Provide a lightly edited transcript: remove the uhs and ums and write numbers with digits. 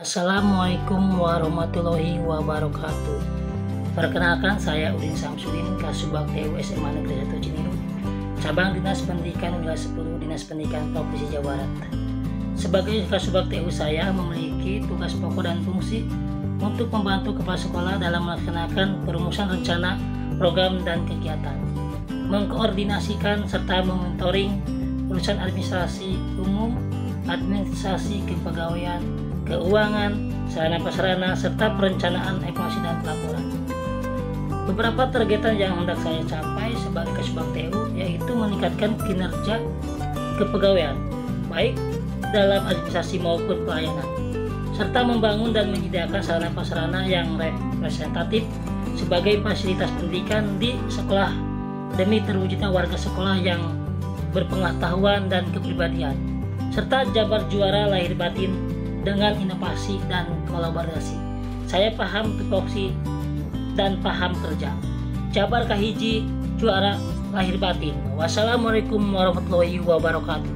Assalamualaikum warahmatullahi wabarakatuh. Perkenalkan, saya Udin Samsudin, Kasubag TU SMA Negeri 1 Cinirung, Cabang Dinas Pendidikan Wilayah 10 Dinas Pendidikan Provinsi Jawa Barat. Sebagai Kasubag TU, saya memiliki tugas pokok dan fungsi untuk membantu kepala sekolah dalam melaksanakan perumusan rencana, program, dan kegiatan, mengkoordinasikan serta memonitoring urusan administrasi umum, administrasi kepegawaian, keuangan, sarana prasarana, serta perencanaan evaluasi dan pelaporan. Beberapa targetan yang hendak saya capai sebagai Kasubag TU yaitu meningkatkan kinerja kepegawaian, baik dalam administrasi maupun pelayanan, serta membangun dan menyediakan sarana prasarana yang representatif sebagai fasilitas pendidikan di sekolah demi terwujudnya warga sekolah yang berpengetahuan dan kepribadian, serta jabar juara lahir batin dengan inovasi dan kolaborasi. Saya paham tupoksi dan paham kerja. Jabar kahiji juara lahir batin. Wassalamualaikum warahmatullahi wabarakatuh.